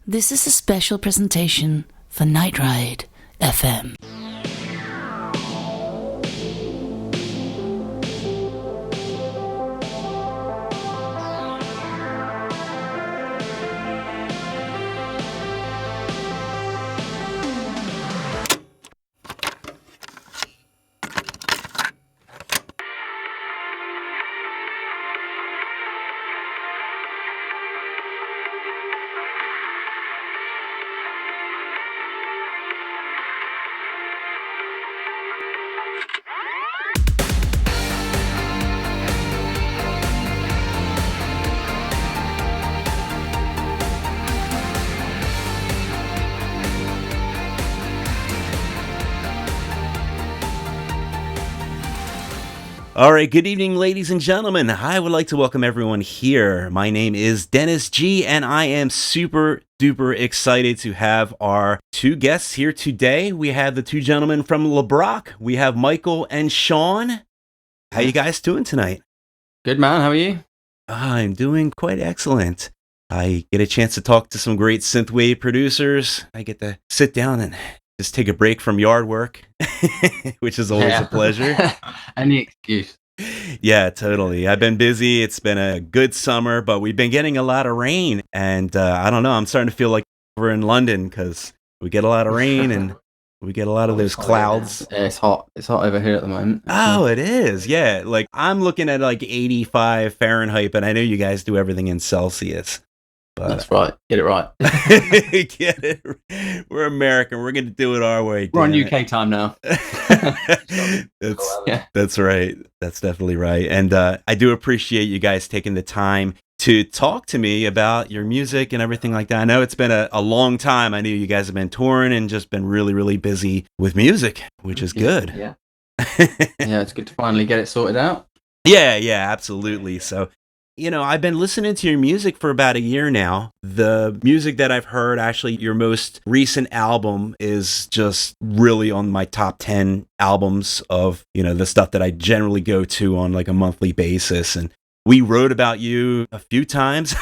This is a special presentation for Nightride FM. All right, good evening, ladies and gentlemen. I would like to welcome everyone here. My name is Dennis G, and I am super duper excited to have our two guests here today. We have the two gentlemen from LeBrock. We have Michael and Sean. How you guys doing tonight? Good, man. How are you? I'm doing quite excellent. I get a chance to talk to some great synthwave producers. I get to sit down and just take a break from yard work, which is always a pleasure. Any excuse. Yeah, totally. I've been busy. It's been a good summer, but we've been getting a lot of rain. And I don't know, I'm starting to feel like we're in London because we get a lot of rain and we get a lot of those clouds. Yeah, it's hot. It's hot over here at the moment. Oh, it is. Yeah. Like I'm looking at like 85 Fahrenheit, but I know you guys do everything in Celsius. But that's right. Get it right. Get it. We're American. We're going to do it our way. We're on UK time now. That's right. That's definitely right. And I do appreciate you guys taking the time to talk to me about your music and everything like that. I know it's been a long time. I know you guys have been touring and just been really, really busy with music, which is good. Yeah. Yeah, it's good to finally get it sorted out. Yeah, absolutely. So, I've been listening to your music for about a year now. The music that I've heard, actually, your most recent album is just really on my top 10 albums of, the stuff that I generally go to on like a monthly basis. And we wrote about you a few times,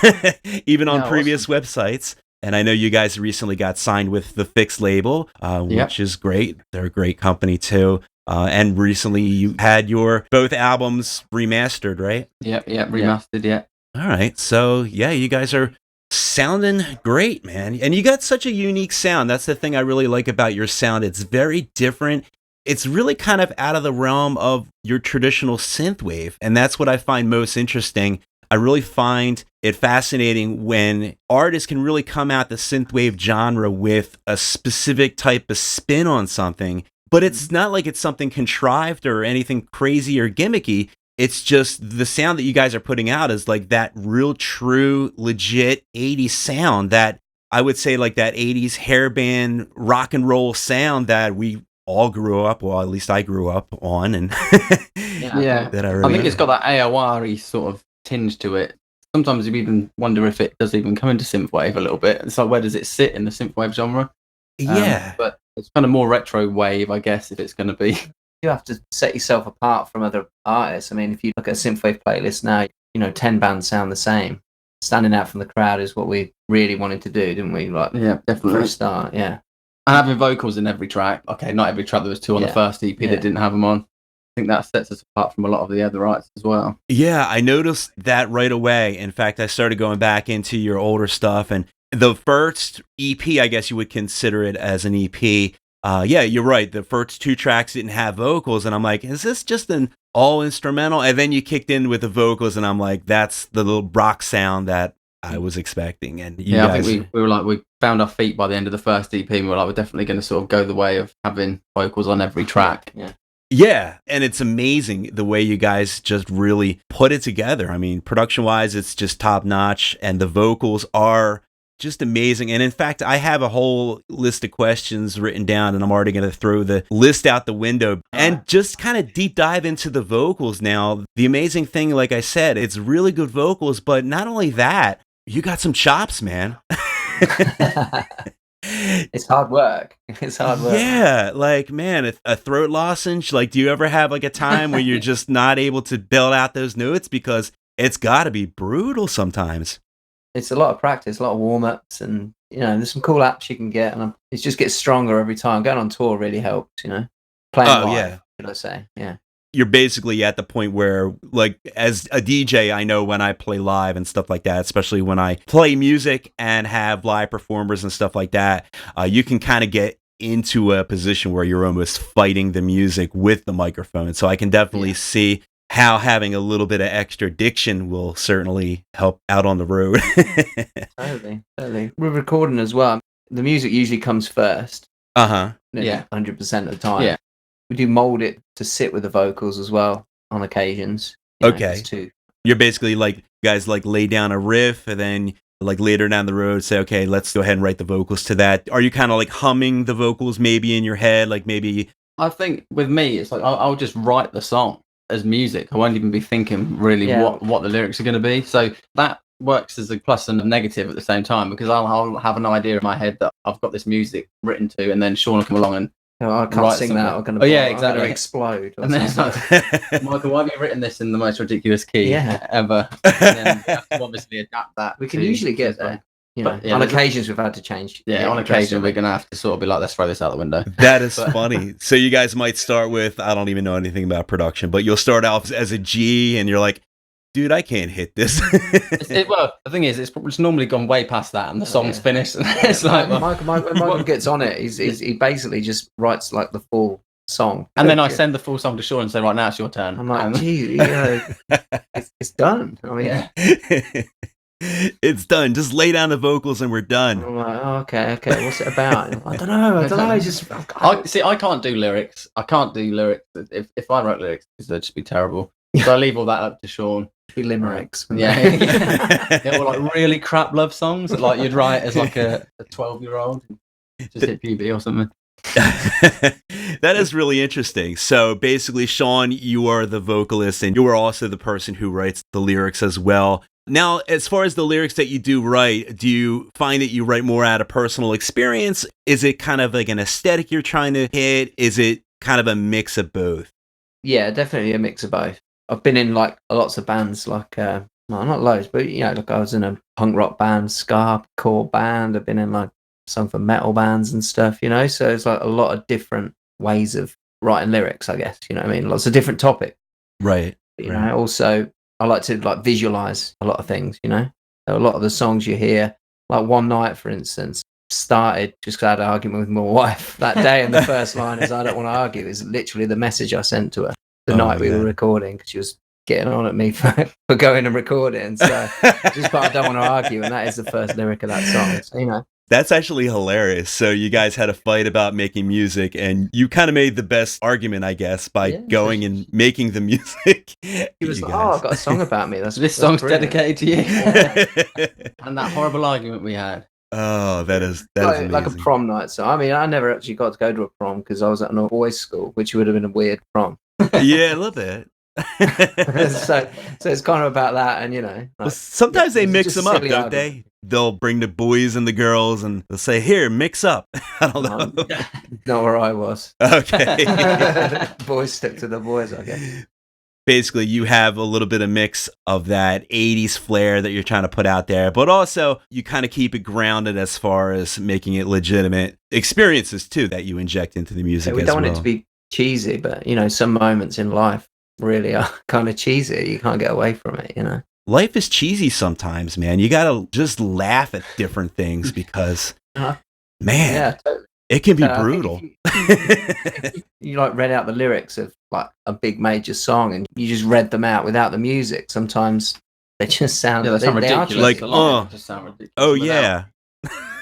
even on previous websites. And I know you guys recently got signed with the Fix label, which is great. They're a great company too. And recently you had your both albums remastered, right? Yep, remastered, yeah. All right. So, yeah, you guys are sounding great, man. And you got such a unique sound. That's the thing I really like about your sound. It's very different. It's really kind of out of the realm of your traditional synthwave. And that's what I find most interesting. I really find it fascinating when artists can really come at the synthwave genre with a specific type of spin on something. But it's not like it's something contrived or anything crazy or gimmicky. It's just the sound that you guys are putting out is like that real, true, legit 80s sound that I would say like that 80s hairband rock and roll sound that we all grew up, well, at least I grew up on. And that I think it's got that AOR-y sort of tinge to it. Sometimes you even wonder if it does even come into synthwave a little bit. It's like, where does it sit in the synthwave genre? But it's kind of more retro wave, I guess, if it's going to be. You have to set yourself apart from other artists. I mean, if you look at a synthwave playlist now, 10 bands sound the same. Standing out from the crowd is what we really wanted to do, didn't we? Like, yeah, definitely. For a start, yeah. And having vocals in every track. Okay, not every track. There was two on the first EP that didn't have them on. I think that sets us apart from a lot of the other artists as well. Yeah, I noticed that right away. In fact, I started going back into your older stuff, and the first EP, I guess you would consider it as an EP. Yeah, you're right. The first two tracks didn't have vocals, and I'm like, is this just an all instrumental? And then you kicked in with the vocals, and I'm like, that's the little Brock sound that I was expecting. And you guys... I think we were like, we found our feet by the end of the first EP, and we were like, we're definitely going to sort of go the way of having vocals on every track. Yeah, and it's amazing the way you guys just really put it together. I mean, production-wise, it's just top-notch, and the vocals are just amazing. And in fact, I have a whole list of questions written down, and I'm already going to throw the list out the window and just kind of deep dive into the vocals now. The amazing thing, like I said, it's really good vocals, but not only that, you got some chops, man. It's hard work. Yeah, like, man, a throat lozenge. Like, do you ever have like a time where you're just not able to belt out those notes? Because it's got to be brutal sometimes. It's a lot of practice, a lot of warm-ups, and there's some cool apps you can get, and it just gets stronger every time. Going on tour really helps, playing live, should I say. Yeah. You're basically at the point where, like, as a DJ, I know when I play live and stuff like that, especially when I play music and have live performers and stuff like that, you can kind of get into a position where you're almost fighting the music with the microphone. So I can definitely see how having a little bit of extra diction will certainly help out on the road. Totally. We're recording as well. The music usually comes first. Uh-huh. Yeah. 100% of the time. Yeah. We do mold it to sit with the vocals as well on occasions. Okay. You're basically like, guys like lay down a riff and then like later down the road say, okay, let's go ahead and write the vocals to that. Are you kind of like humming the vocals maybe in your head? Like maybe... I think with me, it's like I'll just write the song as music. I won't even be thinking really what the lyrics are going to be. So that works as a plus and a negative at the same time, because I'll have an idea in my head that I've got this music written to, and then Sean will come along and I can't sing that. I'm going to explode. And then it's like, Michael, why have you written this in the most ridiculous key ever? And then obviously adapt that. We can usually get there. On occasions we've had to change. On occasion we're going to have to sort of be like, let's throw this out the window. That is funny. So you guys might start with, I don't even know anything about production, but you'll start off as a G and you're like, dude, I can't hit this. Well, the thing is, it's normally gone way past that, and the song's finished. And it's like when Michael gets on it, he basically just writes like the full song, and then I send the full song to Sean and say, right, now it's your turn. I'm like, gee, it's done. I mean, it's done. Just lay down the vocals and we're done. I'm like, oh, okay. What's it about? I don't know. It's just I can't do lyrics. If I wrote lyrics, they'd just be terrible. So I leave all that up to Sean. Be limericks. Or like really crap love songs that like you'd write as like a 12-year-old, just hit puberty or something. That is really interesting. So basically, Sean, you are the vocalist and you are also the person who writes the lyrics as well. Now, as far as the lyrics that you do write, do you find that you write more out of personal experience? Is it kind of like an aesthetic you're trying to hit? Is it kind of a mix of both? Yeah, definitely a mix of both. I've been in like lots of bands, like well, not loads, but like I was in a punk rock band, ska core band. I've been in like some for metal bands and stuff, So it's like a lot of different ways of writing lyrics, I guess. You know what I mean? Lots of different topics. Right. You know, also I like to like visualize a lot of things. So a lot of the songs you hear, like One Night, for instance, started just because I had an argument with my wife that day, and the first line is "I don't want to argue" is literally the message I sent to her the night we were recording, because she was getting on at me for going and recording. So just put "I don't want to argue," and that is the first lyric of that song. So, That's actually hilarious. So you guys had a fight about making music, and you kind of made the best argument, I guess, by going and making the music. He was like, "Oh, I've got a song about me. This song's brilliant. dedicated to you." And that horrible argument we had. Oh, that is like a prom night. So I mean, I never actually got to go to a prom because I was at a boys' school, which would have been a weird prom. Yeah, a little bit. so it's kind of about that, and well, sometimes they mix them up, don't they? They'll bring the boys and the girls, and they'll say, "Here, mix up." I don't know. Not where I was. Okay. Boys stick to the boys, I guess. Basically, you have a little bit of mix of that 80s flair that you're trying to put out there, but also you kind of keep it grounded as far as making it legitimate experiences too that you inject into the music. We don't want it to be cheesy, but some moments in life really are kind of cheesy. You can't get away from it, Life is cheesy sometimes, man. You gotta just laugh at different things because, man, totally. It can be brutal. If you like read out the lyrics of like a big major song, and you just read them out without the music, sometimes they just sound ridiculous. Like, just sound ridiculous. Oh yeah.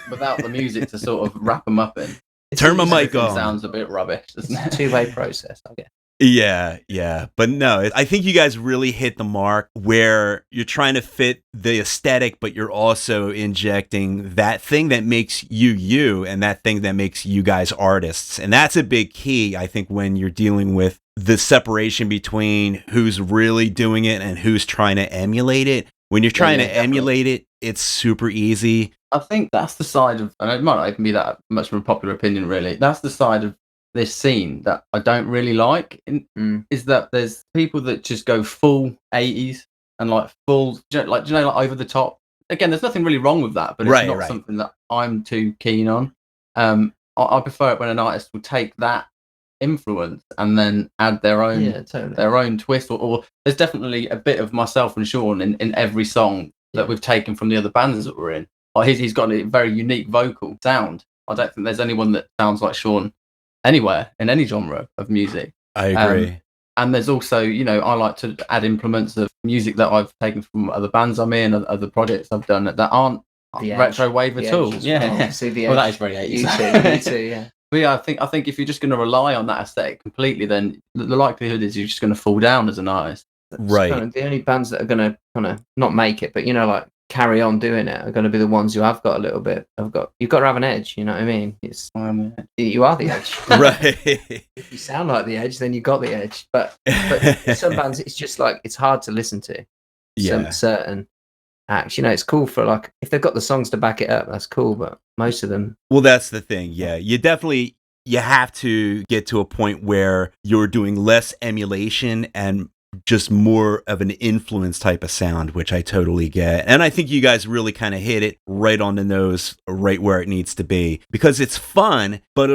Without the music to sort of wrap them up in. Turn my mic on. Sounds a bit rubbish, doesn't it? It's a two-way process, I guess. Yeah. But no, I think you guys really hit the mark where you're trying to fit the aesthetic, but you're also injecting that thing that makes you and that thing that makes you guys artists. And that's a big key, I think, when you're dealing with the separation between who's really doing it and who's trying to emulate it. When you're trying to emulate it, it's super easy. I think that's the side of, and it might not even be that much of a popular opinion, really. That's the side of this scene that I don't really like, is that there's people that just go full 80s and like full, like over the top. Again, there's nothing really wrong with that, but it's not something that I'm too keen on. I prefer it when an artist will take that influence and then add their own twist. Or there's definitely a bit of myself and Sean in every song that we've taken from the other bands that we're in. He's got a very unique vocal sound. I don't think there's anyone that sounds like Sean anywhere in any genre of music. I agree. And there's also, I like to add implements of music that I've taken from other bands I'm in, other projects I've done that aren't retro wave at all. Yeah. Well, that is very 80s. You too, yeah. But yeah, I think if you're just going to rely on that aesthetic completely, then the likelihood is you're just going to fall down as an artist. Right. Kind of the only bands that are going to kind of not make it, but like carry on doing it, are going to be the ones who have got a little bit. You've got to have an edge. You know what I mean? You are the edge, right? If you sound like the edge, then you got the edge. But some bands, it's just like it's hard to listen to. Some certain acts, it's cool for like if they've got the songs to back it up, that's cool. But most of them, well, that's the thing. Yeah, you have to get to a point where you're doing less emulation and just more of an influence type of sound, which I totally get. And I think you guys really kind of hit it right on the nose, right where it needs to be, because it's fun, but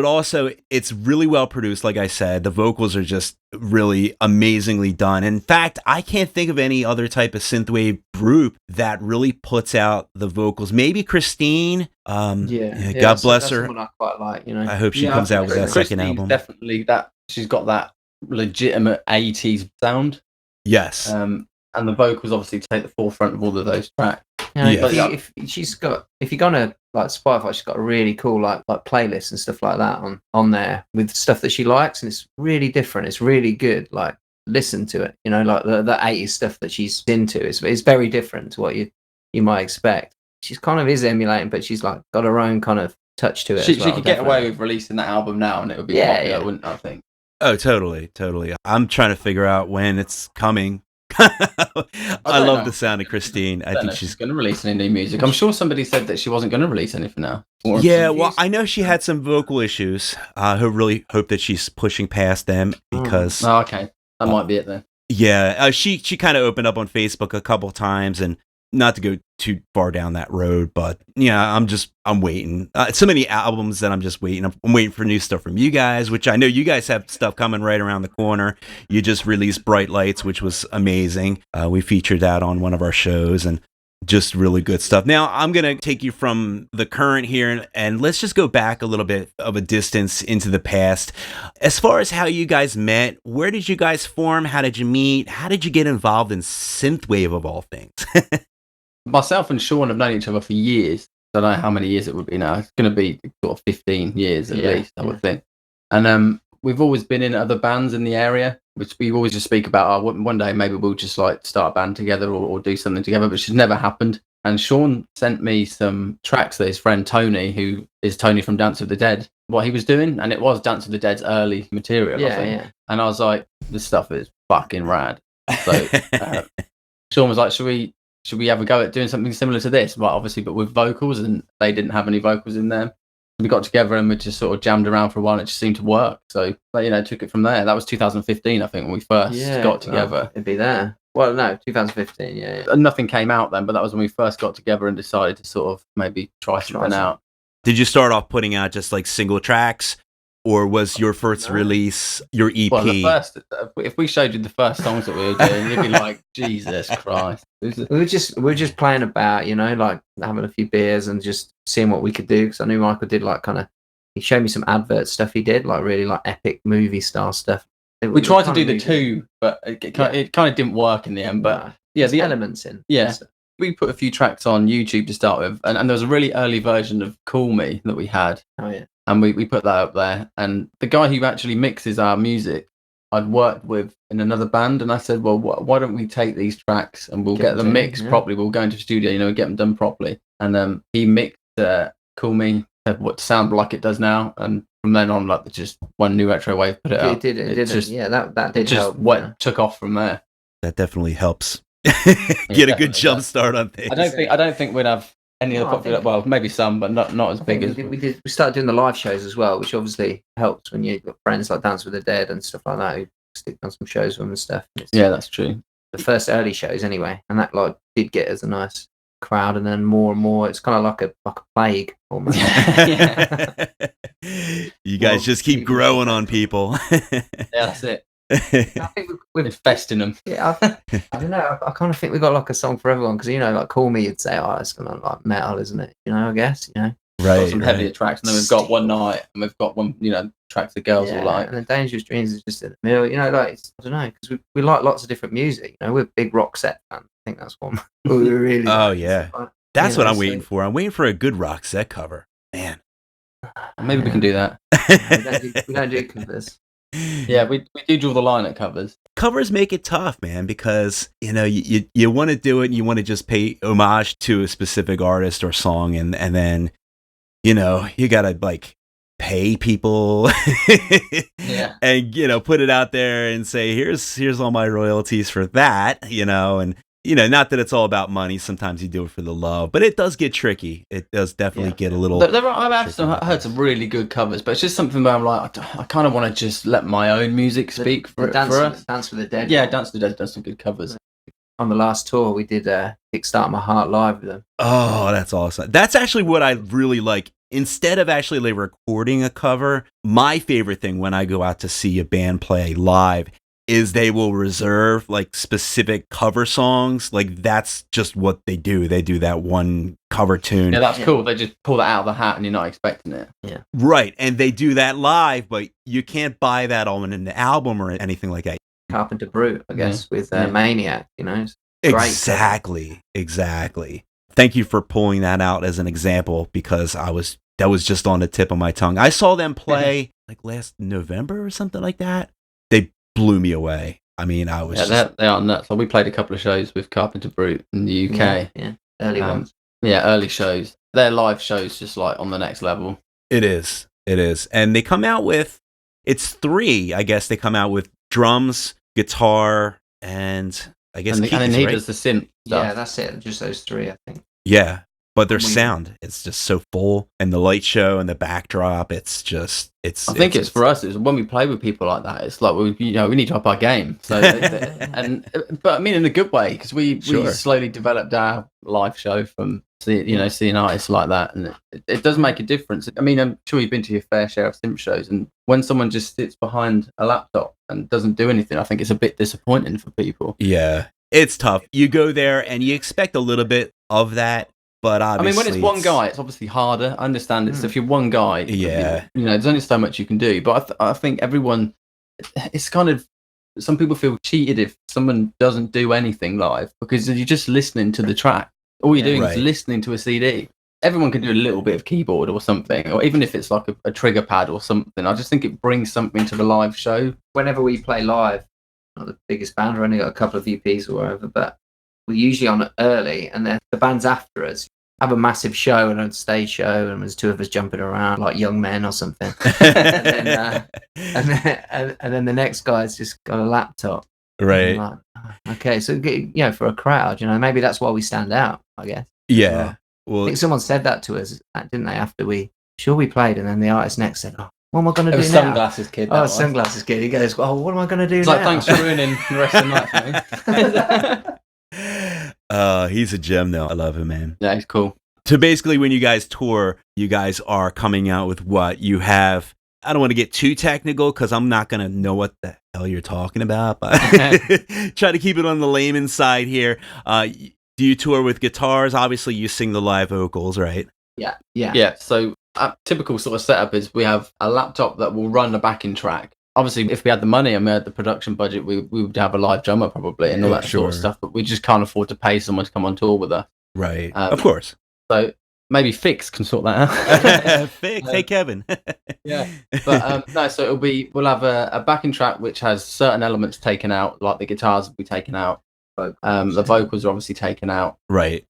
it's really well produced. Like I said, the vocals are just really amazingly done. In fact, I can't think of any other type of synthwave group that really puts out the vocals. Maybe Christine. God bless her. I quite like, I hope she comes out with that second album. Definitely she's got that legitimate 80s sound. Yes. And the vocals obviously take the forefront of all of those tracks. If you're gonna like Spotify, she's got a really cool like playlists and stuff like that on there with stuff that she likes, and it's really different. It's really good. Like listen to it, like the 80s stuff that she's into. It's very different to what you might expect. She's kind of is emulating, but she's like got her own kind of touch to it. She could get away with releasing that album now, and it would be popular, wouldn't I think? Oh, totally. I'm trying to figure out when it's coming. I love the sound of Christine. I think she's going to release any new music. I'm sure somebody said that she wasn't going to release anything now. Well, I know she had some vocal issues. I really hope that she's pushing past them because... Oh, okay. That might be it then. Yeah, she kind of opened up on Facebook a couple of times, and not to go too far down that road, but I'm waiting. So many albums that I'm just waiting. I'm waiting for new stuff from you guys, which I know you guys have stuff coming right around the corner. You just released Bright Lights, which was amazing. We featured that on one of our shows, and just really good stuff. Now I'm going to take you from the current here, and let's just go back a little bit of a distance into the past. As far as how you guys met, where did you guys form? How did you meet? How did you get involved in synthwave of all things? Myself and Sean have known each other for years. I don't know how many years it would be now. It's going to be sort of 15 years at least, I would think. And we've always been in other bands in the area, which we always just speak about. One day maybe we'll just like start a band together or do something together, but it's just never happened. And Sean sent me some tracks that his friend Tony, who is Tony from Dance of the Dead, what he was doing, and it was Dance of the Dead's early material. I think. And I was like, this stuff is fucking rad. So Sean was like, should we have a go at doing something similar to this? Well, obviously, but with vocals, and they didn't have any vocals in there. We got together and we just sort of jammed around for a while, and it just seemed to work. So, took it from there. That was 2015, I think, when we first got together. It'd be there. Well, no, 2015, yeah. And nothing came out then, but that was when we first got together and decided to sort of maybe try something out. Did you start off putting out just like single tracks? Or was your first release your EP? Well, if we showed you the first songs that we were doing, you'd be like, Jesus Christ. We were just playing about, like having a few beers and just seeing what we could do. Because I knew Michael did like he showed me some advert stuff he did, like really like epic movie style stuff. We tried to do the two, but it kind of didn't work in the end. But the elements in. Yeah. We put a few tracks on YouTube to start with, and there was a really early version of Call Me that we had. Oh, yeah. And we put that up there. And the guy who actually mixes our music, I'd worked with in another band. And I said, well, why don't we take these tracks and we'll get them mixed properly. We'll go into the studio, get them done properly. And he mixed Call Me what to sound like it does now. And from then on, like just one new retro wave put it up. It did. That did help. Took off from there. That definitely helps. Get a good jump start on things. I don't think we'd have any other popular. Well, maybe some, but not as big as we started doing the live shows as well, which obviously helps when you've got friends like Dance with the Dead and stuff like that who stick on some shows with them and stuff. Yeah, that's true. the first early shows anyway, and that like did get us a nice crowd, and then more and more. It's kind of like a plague almost. You guys just keep growing on people. Yeah, that's it. I think we've investing them. Yeah, I don't know. I kind of think we got like a song for everyone, because like Call Me, you'd say, oh, it's kind of like metal, isn't it? I guess Right. Got some right. heavier tracks, and then we've got One Night, and we've got one, tracks the girls will like. And then Dangerous Dreams is just in the middle. Like I don't know, because we like lots of different music. We're big rock set fans. I think that's what we really. Oh like. yeah, that's what I'm waiting for. I'm waiting for a good rock set cover, man. Maybe we can do that. we don't do covers. Yeah, we do draw the line at covers. Covers make it tough, man, because you want to do it and you want to just pay homage to a specific artist or song, and then you gotta like pay people Yeah. and put it out there and say here's all my royalties for that, and not that it's all about money. Sometimes you do it for the love, but it does get tricky. It does definitely get a little. I've heard some really good covers, but it's just something where I'm like, I kind of want to just let my own music speak for us. Dance for the Dead. Yeah, Dance for the Dead does some good covers. On the last tour, we did Kickstart My Heart live with them. Oh, that's awesome. That's actually what I really like. Instead of actually like recording a cover, my favorite thing when I go out to see a band play live is they will reserve like specific cover songs. Like that's just what they do. They do that one cover tune. Yeah, that's cool. They just pull that out of the hat and you're not expecting it. Yeah. Right. And they do that live, but you can't buy that on an album or anything like that. Carpenter Brute, I guess, with Maniac, It's Exactly. Thank you for pulling that out as an example, because that was just on the tip of my tongue. I saw them play like last November or something like that. They blew me away. I mean, I was they are nuts. So we played a couple of shows with Carpenter Brute in the UK. Yeah. Early ones. Yeah, early shows. Their live shows just like on the next level. It is. And they come out with, it's 3, I guess. They come out with drums, guitar, and I guess keys, and he right? does the synth stuff. Yeah, that's it. Just those 3, I think. Yeah. But their sound, it's just so full, and the light show and the backdrop, it's just, I think it's for us. It's when we play with people like that. It's like we need to up our game. So, but I mean in a good way, because we slowly developed our live show from seeing artists like that, and it does make a difference. I mean, I'm sure you've been to your fair share of synth shows, and when someone just sits behind a laptop and doesn't do anything, I think it's a bit disappointing for people. Yeah, it's tough. You go there and you expect a little bit of that. But obviously, when it's one guy, it's obviously harder. I understand it. So if you're one guy, there's only so much you can do. But I think everyone, it's kind of, some people feel cheated if someone doesn't do anything live, because you're just listening to the track. All you're doing is listening to a CD. Everyone can do a little bit of keyboard or something, or even if it's like a trigger pad or something. I just think it brings something to the live show. Whenever we play live, not the biggest band, we've only got a couple of EPs or whatever, but we're usually on early, and then the bands after us have a massive show and a stage show, and there's 2 of us jumping around like young men or something. and then the next guy's just got a laptop. Right. Like, okay, so for a crowd, maybe that's why we stand out, I guess. Yeah. Well, I think someone said that to us, didn't they? After we played, and then the artist next said, "Oh, what am I going to do now?" Sunglasses Kid. Sunglasses Kid. He goes, "Oh, what am I going to do it's now?" Like, thanks for ruining the rest of the night for me. He's a gem, though. I love him, man. Yeah, he's cool. So basically, when you guys tour, you guys are coming out with what? You have, I don't want to get too technical because I'm not going to know what the hell you're talking about, but try to keep it on the layman's side here. Do you tour with guitars? Obviously, you sing the live vocals, right? Yeah. So a typical sort of setup is we have a laptop that will run the backing track. Obviously, if we had the money and we had the production budget, we would have a live drummer probably and all that sort of stuff. But we just can't afford to pay someone to come on tour with us. Right. Of course. So maybe Fix can sort that out. Fix. Hey, Kevin. Yeah. But no, so we'll have a backing track which has certain elements taken out, like the guitars will be taken out. The vocals are obviously taken out. Right.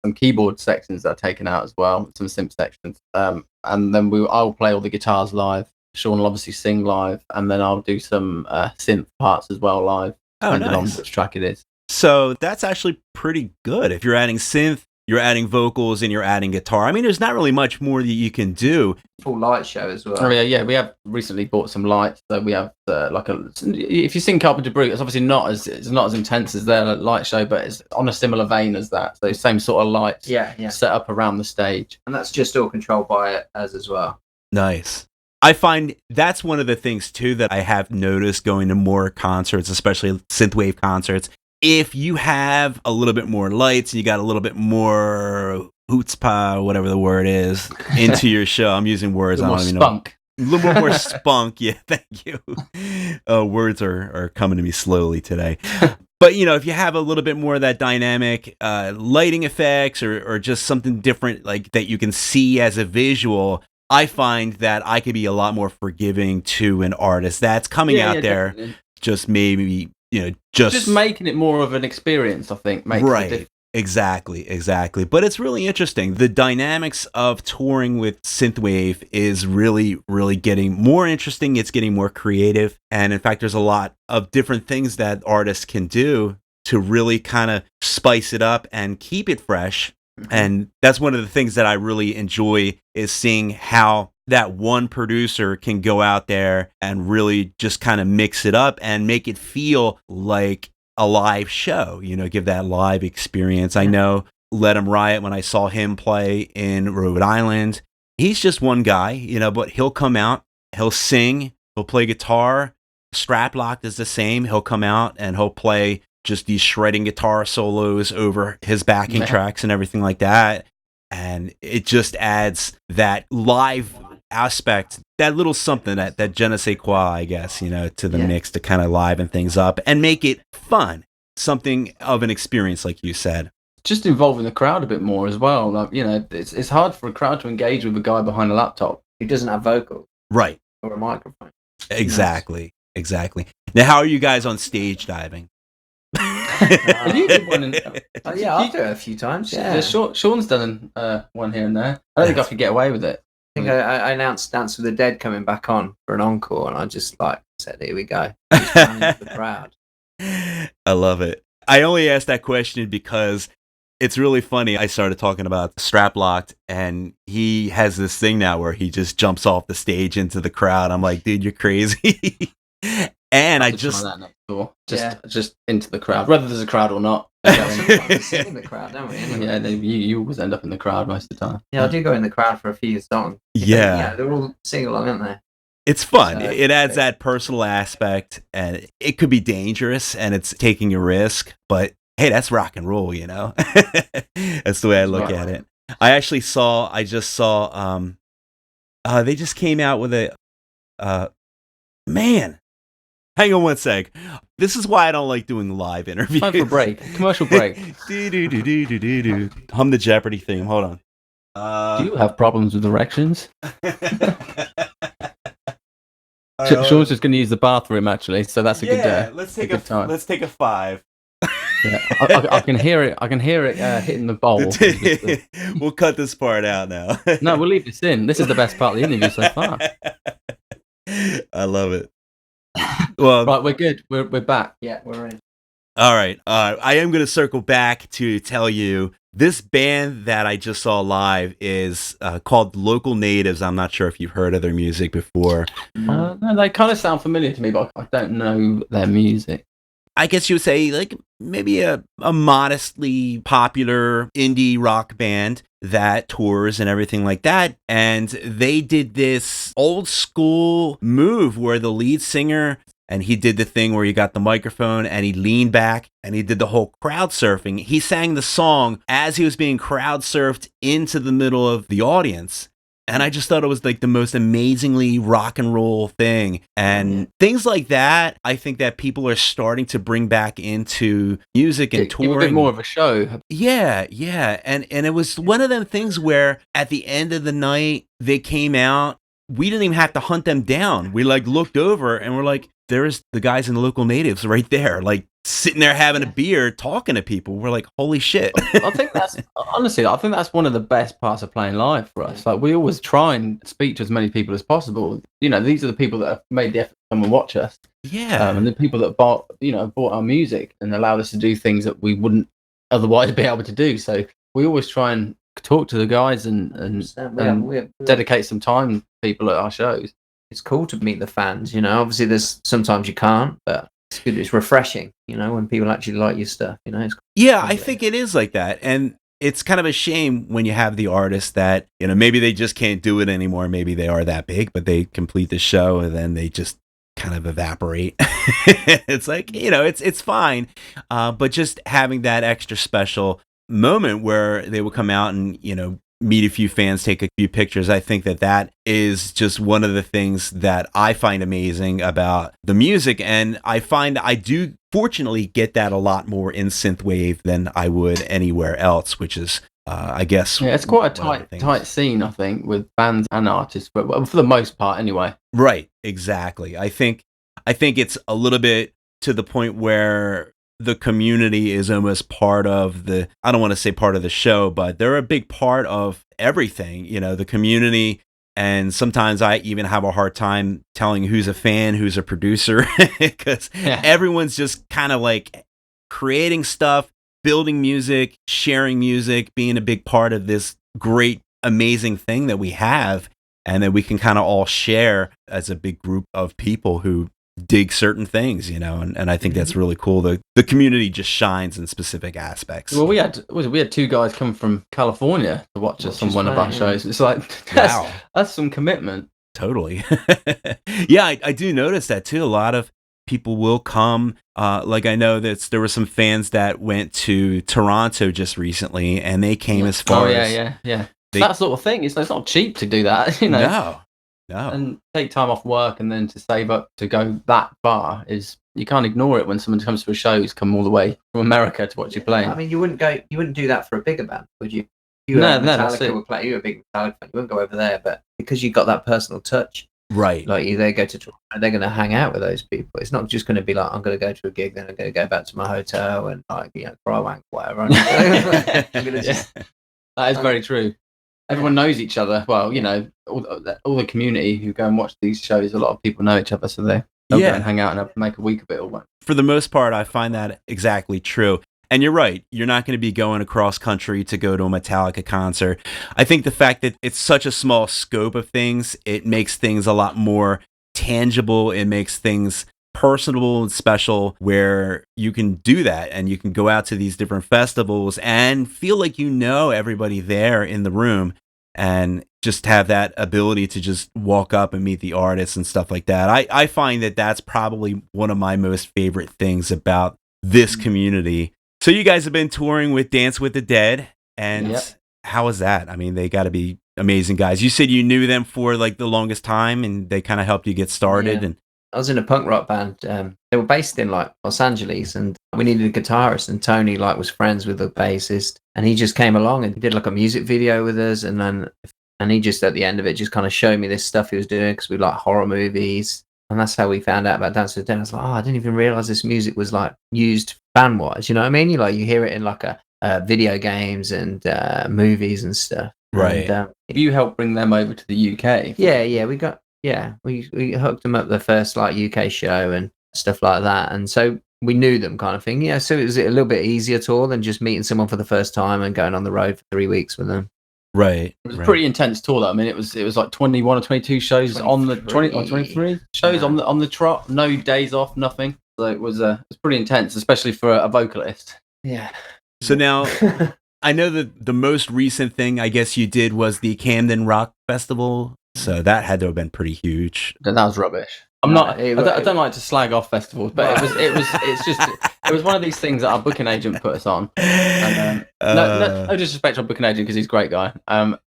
Some keyboard sections that are taken out as well, some synth sections. And then I'll play all the guitars live. Sean will obviously sing live, and then I'll do some synth parts as well live, depending on which track it is. So that's actually pretty good. If you're adding synth, you're adding vocals and you're adding guitar. I mean, there's not really much more that you can do. Full light show as well. Oh yeah. We have recently bought some lights. So we have if you sing Carpenter Brute, it's obviously not as intense as their light show, but it's on a similar vein as that. So same sort of lights. Set up around the stage, and that's just all controlled by it as well. Nice. I find that's one of the things too that I have noticed going to more concerts, especially synthwave concerts. If you have a little bit more lights and you got a little bit more chutzpah, whatever the word is, into your show. I'm using words. I don't even know. A little bit more spunk. Yeah, thank you. Words are coming to me slowly today. But, if you have a little bit more of that dynamic lighting effects or just something different like that you can see as a visual, I find that I could be a lot more forgiving to an artist that's coming out there, definitely. Just maybe, just making it more of an experience, I think. Makes right. Exactly. But it's really interesting. The dynamics of touring with synthwave is really, really getting more interesting. It's getting more creative. And in fact, there's a lot of different things that artists can do to really kind of spice it up and keep it fresh. And that's one of the things that I really enjoy is seeing how that one producer can go out there and really just kind of mix it up and make it feel like a live show, give that live experience. I know Let 'Em Riot, when I saw him play in Rhode Island, he's just one guy, but he'll come out, he'll sing, he'll play guitar. Strap Locked is the same. He'll come out and he'll play just these shredding guitar solos over his backing tracks and everything like that. And it just adds that live aspect, that little something, that je ne sais quoi, I guess, to the mix to kind of liven things up and make it fun. Something of an experience, like you said. Just involving the crowd a bit more as well. Like, it's hard for a crowd to engage with a guy behind a laptop. He doesn't have vocals. Right. Or a microphone. Exactly. Now, how are you guys on stage diving? You did one I've done it a few times. Yeah. Sean's done one here and there. I don't think I could get away with it. I think I announced Dance with the Dead coming back on for an encore, and I just said, "Here we go." The crowd. I love it. I only asked that question because it's really funny. I started talking about Strap Locked, and he has this thing now where he just jumps off the stage into the crowd. I'm like, dude, you're crazy. And I just try that next door. Just into the crowd, whether there's a crowd or not. Sit in the crowd, don't we? Anyway. Yeah, you always end up in the crowd most of the time. Yeah, I do go in the crowd for a few songs. Yeah, they're all sing along, aren't they? It's fun. It adds that personal aspect, and it could be dangerous, and it's taking a risk. But hey, that's rock and roll, That's the way I look at it. I just saw. They just came out with a. Man. Hang on one sec. This is why I don't like doing live interviews. Time for a break. Commercial break. Hum the Jeopardy theme. Hold on. Do you have problems with erections? Sean's just going to use the bathroom, actually, so that's a good let's take a 5. Yeah, I can hear it. I can hear it hitting the bowl. We'll cut this part out now. No, we'll leave this in. This is the best part of the interview so far. I love it. Well, right, we're good. We're back. Yeah, we're in. All right. I am going to circle back to tell you this band that I just saw live is called Local Natives. I'm not sure if you've heard of their music before. No, they kind of sound familiar to me, but I don't know their music. I guess you would say like maybe a modestly popular indie rock band that tours and everything like that. And they did this old school move where the lead singer, and he did the thing where he got the microphone and he leaned back and he did the whole crowd surfing. He sang the song as he was being crowd surfed into the middle of the audience. And I just thought it was like the most amazingly rock and roll thing. And things like that, I think that people are starting to bring back into music and touring. A bit more of a show. Yeah. And it was one of them things where at the end of the night, they came out. We didn't even have to hunt them down. We looked over and we're like, there's the guys in the Local Natives right there, like sitting there having a beer, talking to people. We're like, holy shit. I think that's one of the best parts of playing live for us. Like, we always try and speak to as many people as possible. These are the people that have made the effort to come and watch us. Yeah. And the people that bought our music and allowed us to do things that we wouldn't otherwise be able to do. So we always try and talk to the guys and we dedicate some time to people at our shows. It's cool to meet the fans, you know. Obviously, there's sometimes you can't, but it's good. It's refreshing, you know, when people actually like your stuff. You know, Yeah, I think it is like that, and it's kind of a shame when you have the artists that, you know, maybe they just can't do it anymore. Maybe they are that big, but they complete the show and then they just kind of evaporate. It's like, you know, it's fine, but just having that extra special moment where they will come out and, you know, meet a few fans, take a few pictures. I think that is just one of the things that I find amazing about the music. And I find I do fortunately get that a lot more in synthwave than I would anywhere else, which is, I guess. Yeah, it's quite a tight scene, I think, with bands and artists, but for the most part anyway. Right, exactly. I think it's a little bit to the point where the community is almost part of the, I don't want to say part of the show, but they're a big part of everything, you know, the community. And sometimes I even have a hard time telling who's a fan, who's a producer, because everyone's just kind of like creating stuff, building music, sharing music, being a big part of this great, amazing thing that we have, and that we can kind of all share as a big group of people who dig certain things, you know, and I think that's really cool. The community just shines in specific aspects. Well, we had two guys come from California to watch us on one of our shows. It's like that's some commitment. Totally. Yeah, I do notice that too. A lot of people will come. Like I know that there were some fans that went to Toronto just recently, and they came as far as that sort of thing. It's not cheap to do that, you know. No. And take time off work and then to save up to go that far is, you can't ignore it when someone comes to a show who's come all the way from America to watch you play. I mean, you wouldn't do that for a bigger band, would you? Metallica would play. You're a big Metallica fan. You wouldn't go over there, but because you got that personal touch, right? Like they go to Toronto, they're going to hang out with those people. It's not just going to be like, I'm going to go to a gig, then I'm going to go back to my hotel and like, you know, cry wank, whatever. That is very true. Everyone knows each other. Well, you know, all the community who go and watch these shows, a lot of people know each other, so they'll go and hang out and make a week of it all. For the most part, I find that exactly true. And you're right. You're not going to be going across country to go to a Metallica concert. I think the fact that it's such a small scope of things, it makes things a lot more tangible. It makes things personable and special, where you can do that and you can go out to these different festivals and feel like you know everybody there in the room, and just have that ability to just walk up and meet the artists and stuff like that. I find that that's probably one of my most favorite things about this community. So you guys have been touring with Dance with the Dead, and how was that? I mean, they got to be amazing guys. You said you knew them for like the longest time, and they kind of helped you get started. And I was in a punk rock band. They were based in like Los Angeles, and we needed a guitarist, and Tony like was friends with the bassist, and he just came along and he did like a music video with us, and he just at the end of it just kind of showed me this stuff he was doing, because we like horror movies, and that's how we found out about Dance with the Dead. I was like, I didn't even realize this music was like used fan wise. You know what I mean? You hear it in like a video games and movies and stuff. Right. And, you helped bring them over to the UK. We hooked them up the first like UK show and stuff like that, and so we knew them kind of thing. Yeah, so it was a little bit easier tour than just meeting someone for the first time and going on the road for 3 weeks with them. Right. It was a pretty intense tour, though. I mean, it was like 21 or 22 shows 23. On the 20 or 23 shows on the trot, no days off, nothing. So it was pretty intense, especially for a vocalist. Yeah. So now, I know that the most recent thing I guess you did was the Camden Rock Festival. So that had to have been pretty huge. That was rubbish. I don't like to slag off festivals, but it was one of these things that our booking agent put us on. And, no disrespect to our booking agent, because he's a great guy.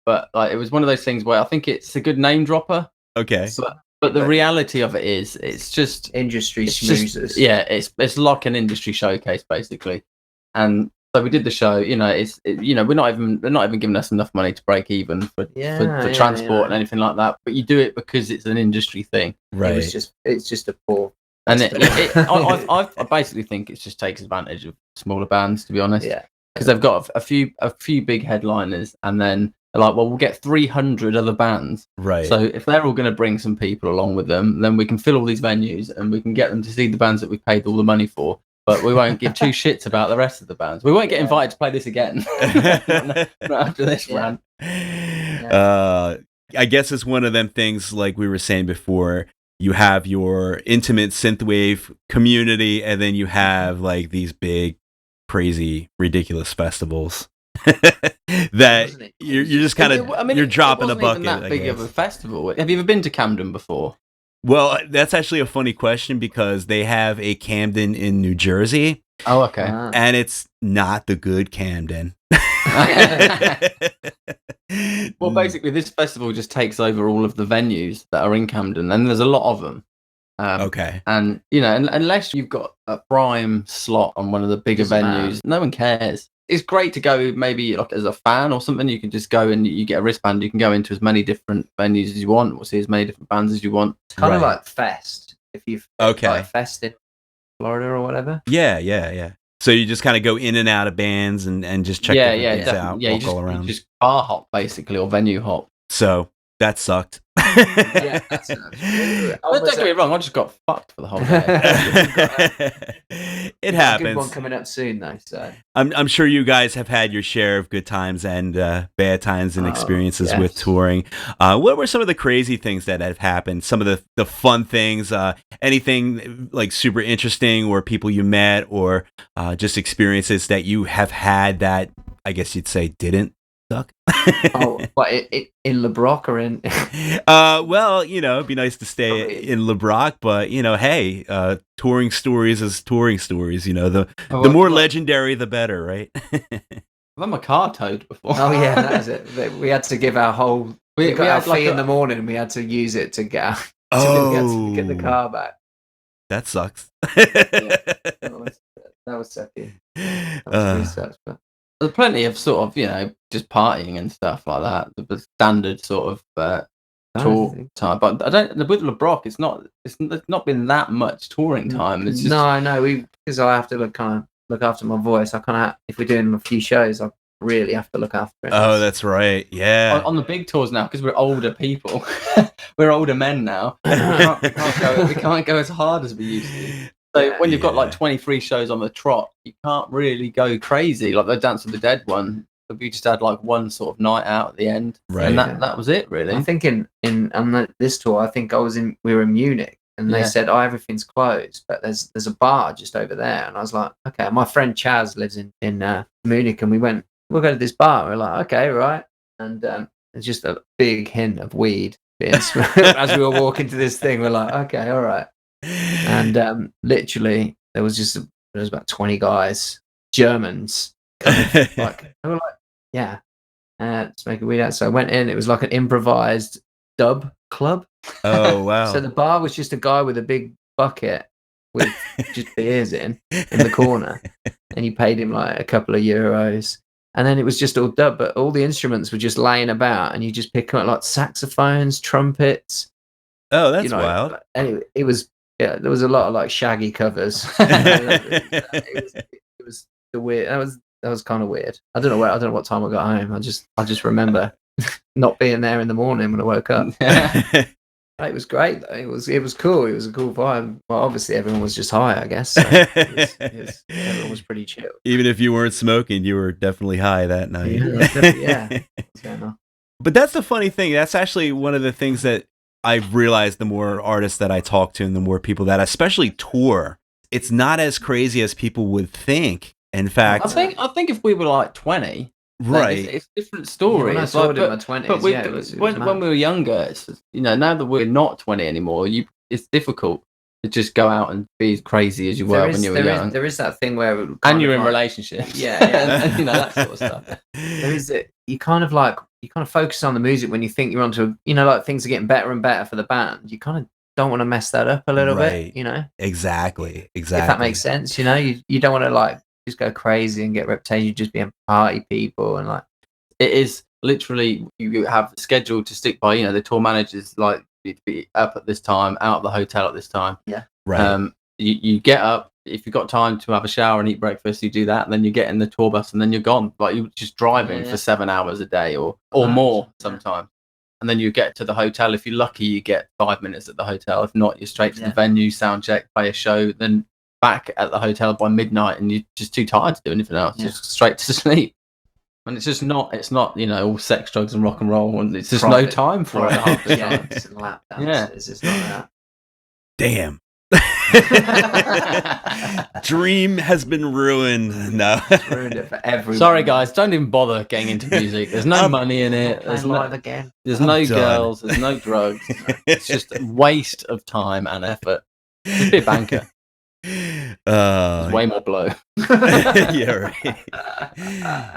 But like, it was one of those things where I think it's a good name dropper. Okay. But the reality of it is, it's just industry smoozers. It's like an industry showcase basically. And so we did the show. You know, they're not even giving us enough money to break even for transport and anything like that. But you do it because it's an industry thing, right? It's just a poor. And I basically think it just takes advantage of smaller bands, to be honest. Yeah, because they've got a few big headliners, and then they're like, well, we'll get 300 other bands. Right. So if they're all going to bring some people along with them, then we can fill all these venues and we can get them to see the bands that we paid all the money for. but we won't give two shits about the rest of the bands. We won't get invited to play this again. Not after this run. I guess it's one of them things like we were saying before. You have your intimate synthwave community, and then you have like these big, crazy, ridiculous festivals that you're just kind of you're dropping a bucket. It wasn't even that big of a festival. Have you ever been to Camden before? Well, that's actually a funny question because they have a Camden in New Jersey. Oh, okay. And it's not the good Camden. Well, basically, this festival just takes over all of the venues that are in Camden, and there's a lot of them. Okay. And, unless you've got a prime slot on one of the bigger venues, no one cares. It's great to go maybe like as a fan or something. You can just go and you get a wristband. You can go into as many different venues as you want, or see as many different bands as you want. It's kind of like Fest. If you've like Fest in Florida or whatever. Yeah. So you just kind of go in and out of bands and just check things out, walk all around. You just bar hop basically, or venue hop. So that sucked. Yeah, that's don't get me wrong, I just got fucked for the whole day. It happens. A good one coming up soon, though. So I'm sure you guys have had your share of good times and bad times and experiences with touring. What were some of the crazy things that have happened? Some of the fun things? Anything like super interesting, or people you met, or just experiences that you have had that I guess you'd say didn't suck? But in LeBrock or in? Well, it'd be nice to stay in LeBrock, but hey, touring stories is touring stories. The more legendary, the better, right? I've had my car towed before. Oh yeah, that was it. We had to give our whole. We got our fee in the morning, and we had to use it to get. To get the car back. That sucks. That was sucky. That was really sucks, but. There's plenty of sort of, just partying and stuff like that. The standard sort of tour time. But I don't. With LeBrock, it's not been that much touring time. It's just, no. Because I have to look after my voice. I kind of, if we're doing a few shows, I really have to look after it. Oh, that's right. Yeah. On the big tours now, because we're older people, we're older men now. We can't go as hard as we used to. So when you've got like 23 shows on the trot, you can't really go crazy. Like the Dance of the Dead one, we just had like one sort of night out at the end, right? And that was it, really. I think on this tour, I think we were in Munich, and they said, "Oh, everything's closed, but there's a bar just over there." And I was like, "Okay." My friend Chaz lives in Munich, and we'll go to this bar. We're like, "Okay, right." And it's just a big hint of weed as we were walking to this thing. We're like, "Okay, all right." And literally there was about 20 guys, Germans, they were like, smoking weed out. So I went in. It was like an improvised dub club. Oh wow. So the bar was just a guy with a big bucket with just beers in the corner, and you paid him like a couple of euros, and then it was just all dub, but all the instruments were just laying about, and you just pick up like saxophones, trumpets. Oh, that's wild. Anyway, it was. Yeah, there was a lot of like Shaggy covers. It was the weird. That was kind of weird. I don't know what time I got home. I just remember not being there in the morning when I woke up. It was great though. It was cool. It was a cool vibe. Well, obviously everyone was just high, I guess. So everyone was pretty chill. Even if you weren't smoking, you were definitely high that night. Yeah. But that's the funny thing. That's actually one of the things that I've realized the more artists that I talk to and the more people that especially tour, it's not as crazy as people would think. In fact, I think if we were like 20, right, it's a different story. When I saw it in my 20s, when we were younger, it's, now that we're not 20 anymore, it's difficult to just go out and be as crazy as you were when you were young. There is that thing where you're in relationships, yeah. and, that sort of stuff. There is it. You kind of focus on the music when you think you're onto, like things are getting better and better for the band. You kind of don't want to mess that up a little bit, Exactly. If that makes sense, you don't want to like just go crazy and get reputation just being party people and like. It is literally you have scheduled to stick by. The tour managers like you to be up at this time, out of the hotel at this time. Yeah. Right. You get up. If you've got time to have a shower and eat breakfast, you do that, and then you get in the tour bus, and then you're gone. Like you're just driving for 7 hours a day or more sometimes. And then you get to the hotel. If you're lucky, you get 5 minutes at the hotel. If not, you're straight to the venue, sound check, play a show. Then back at the hotel by midnight, and you're just too tired to do anything else, just straight to sleep. And it's not all sex, drugs, and rock and roll, and it's just no time for it half the time. It's lap dances. It's not that. Damn. Dream has been ruined. No, Ruined it for everyone. Sorry, guys, don't even bother getting into music. There's no money in it. There's no girls. There's no drugs. It's just a waste of time and effort. Just be a banker. There's way more blow. Yeah, right.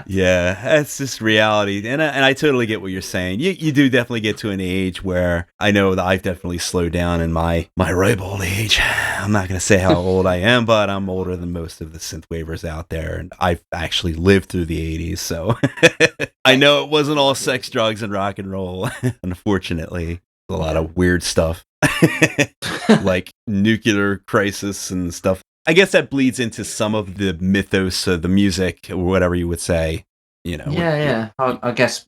Yeah, that's just reality, and I totally get what you're saying. You do definitely get to an age where I know that I've definitely slowed down in my ripe old age. I'm not going to say how old I am, but I'm older than most of the synthwavers out there, and I've actually lived through the 80s, so I know it wasn't all sex, drugs, and rock and roll. Unfortunately, a lot of weird stuff. Like nuclear crisis and stuff. I guess that bleeds into some of the mythos of the music, or whatever you would say. Yeah. I guess.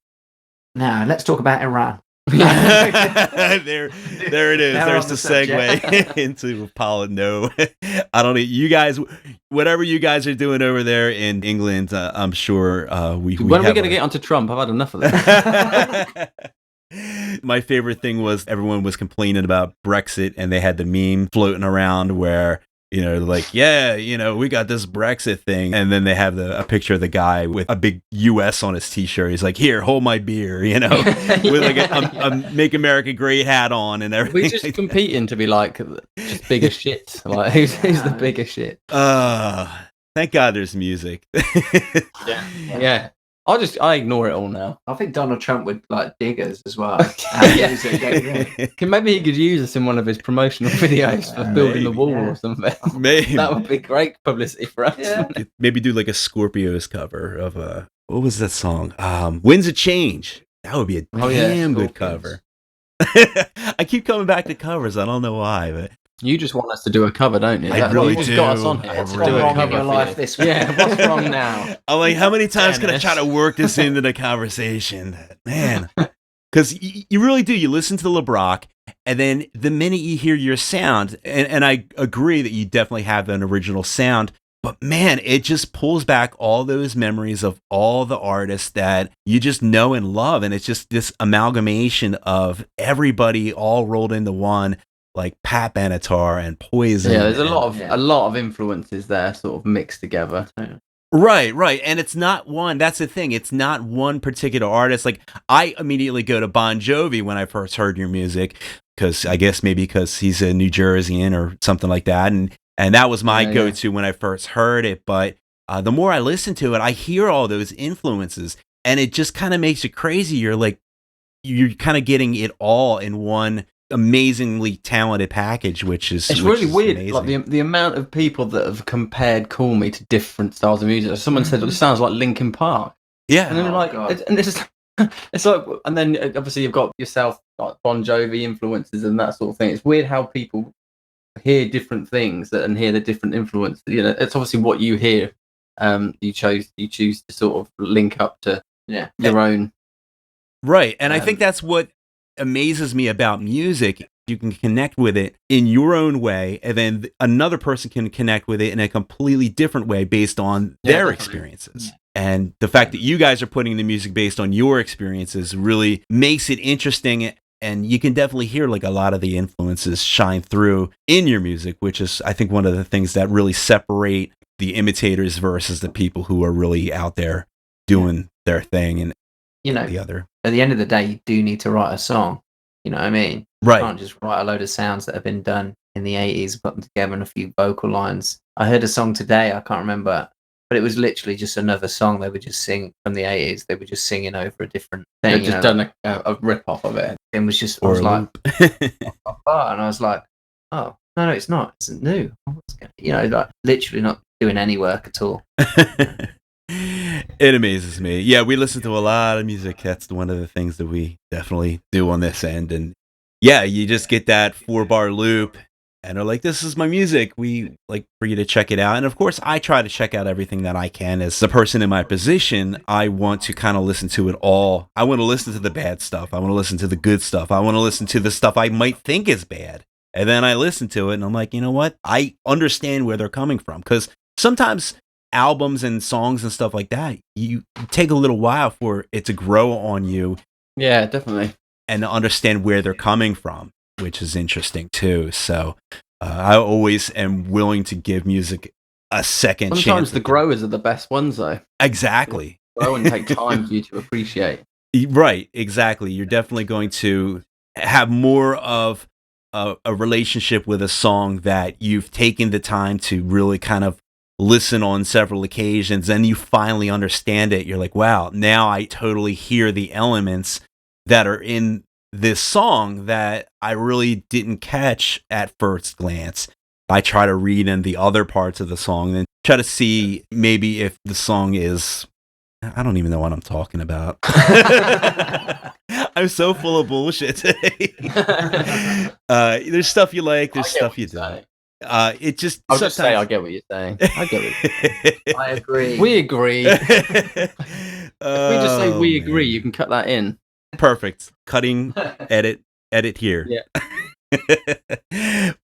Now let's talk about Iran. there it is. There's the segue into Paula. No, I don't know. You guys, whatever you guys are doing over there in England, I'm sure we. When are we going to get onto Trump? I've had enough of that. My favorite thing was everyone was complaining about Brexit, and they had the meme floating around where, like, we got this Brexit thing. And then they have a picture of the guy with a big US on his t-shirt. He's like, here, hold my beer, with like a Make America Great hat on and everything. We're just competing to be like, just bigger shit. Like, who's the bigger shit? Thank God there's music. Yeah. I ignore it all now. I think Donald Trump would like dig us as well. Maybe he could use us in one of his promotional videos for building the wall or something. Maybe that would be great publicity for us. Yeah. Maybe do like a Scorpios cover of what was that song? Winds of Change. That would be a damn good cover. I keep coming back to covers. I don't know why, but you just want us to do a cover, don't you? I really do. Got us on here. What's wrong in your life this week? Yeah, what's wrong now? I'm like, how many times can I try to work this into the conversation? Man. Because you really do. You listen to the LeBrock, and then the minute you hear your sound, and I agree that you definitely have an original sound, but man, it just pulls back all those memories of all the artists that you just know and love. And it's just this amalgamation of everybody all rolled into one. Like Pat Benatar and Poison. Yeah, there's a lot of influences there, sort of mixed together. Right. And it's not one. That's the thing. It's not one particular artist. Like, I immediately go to Bon Jovi when I first heard your music, because I guess maybe because he's a New Jerseyan or something like that. And that was my go-to when I first heard it. But the more I listen to it, I hear all those influences, and it just kind of makes you crazy. You're kind of getting it all in one amazingly talented package, which is really weird. Amazing. Like the amount of people that have compared "Call Me" to different styles of music. Someone said it sounds like Linkin Park. Yeah, and then it's like, and then obviously you've got yourself, like Bon Jovi influences and that sort of thing. It's weird how people hear different things and hear the different influence. It's obviously what you hear. You choose to sort of link up to your own. Right, and I think that's what amazes me about music. You can connect with it in your own way, and then another person can connect with it in a completely different way based on their experiences. And the fact that you guys are putting the music based on your experiences really makes it interesting, and you can definitely hear like a lot of the influences shine through in your music, which is, I think, one of the things that really separate the imitators versus the people who are really out there doing their thing. And the other. At the end of the day, you do need to write a song. You know what I mean? Right. You can't just write a load of sounds that have been done in the 80s, put them together in a few vocal lines. I heard a song today, I can't remember, but it was literally just another song they would just sing from the 80s. They were just singing over a different thing. They've just done a rip-off of it. It was just, I was like, and I was like, oh, no, it's not. It's new. Like literally not doing any work at all. It amazes me. Yeah, we listen to a lot of music. That's one of the things that we definitely do on this end. And yeah, you just get that 4-bar loop and are like, this is my music. We like for you to check it out. And of course, I try to check out everything that I can. As the person in my position, I want to kind of listen to it all. I want to listen to the bad stuff. I want to listen to the good stuff. I want to listen to the stuff I might think is bad. And then I listen to it and I'm like, you know what? I understand where they're coming from. Because sometimes albums and songs and stuff like that, you take a little while for it to grow on you. Yeah, definitely. And to understand where they're coming from, which is interesting too. So I always am willing to give music a second chance. Sometimes the growers are the best ones, though. Exactly. Grow and take time for you to appreciate. Right, exactly. You're definitely going to have more of a relationship with a song that you've taken the time to really kind of listen on several occasions, and you finally understand it. You're like, wow, now I totally hear the elements that are in this song that I really didn't catch at first glance. I try to read in the other parts of the song and try to see maybe if the song is... I don't even know what I'm talking about. I'm so full of bullshit today. There's stuff you like, there's stuff you don't. It just... I'll just say I get what you're saying. I get what you're saying. I agree. We agree. If we just say we agree, you can cut that in. Perfect. Cutting, edit here. Yeah.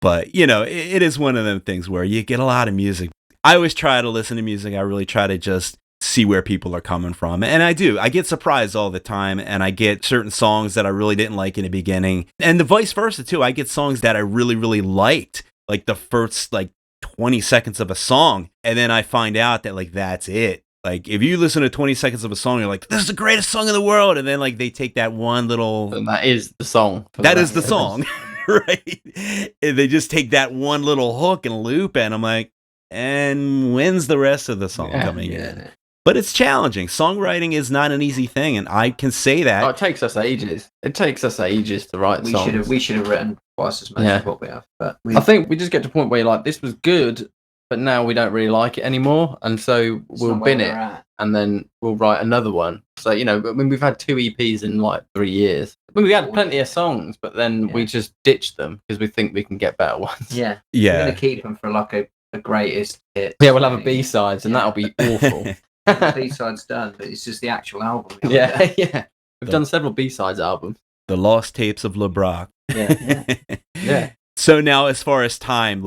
But, you know, it is one of them things where you get a lot of music. I always try to listen to music. I really try to just see where people are coming from. And I do. I get surprised all the time, and I get certain songs that I really didn't like in the beginning. And the vice versa, too. I get songs that I really, really liked, like the first, 20 seconds of a song. And then I find out that, that's it. Like, if you listen to 20 seconds of a song, you're like, this is the greatest song in the world. And then, they take that one little... And that is the song. That is the song, right? And they just take that one little hook and loop, and I'm like, and when's the rest of the song coming in? But it's challenging. Songwriting is not an easy thing, and I can say that. Oh, it takes us ages. It takes us ages to write songs. We should have written twice as much as what we have. But I think we just get to a point where you're like, this was good, but now we don't really like it anymore, and so we'll bin it, and then we'll write another one. So, we've had 2 EPs in 3 years. We had plenty of songs, but then we just ditched them because we think we can get better ones. Yeah. We're going to keep them for a greatest hit. Yeah, we'll have a B-sides, and that'll be awful. B-sides done, but it's just the actual album. Yeah. We've done several B-sides albums. The Lost Tapes of LeBrock. Yeah. So now, as far as time,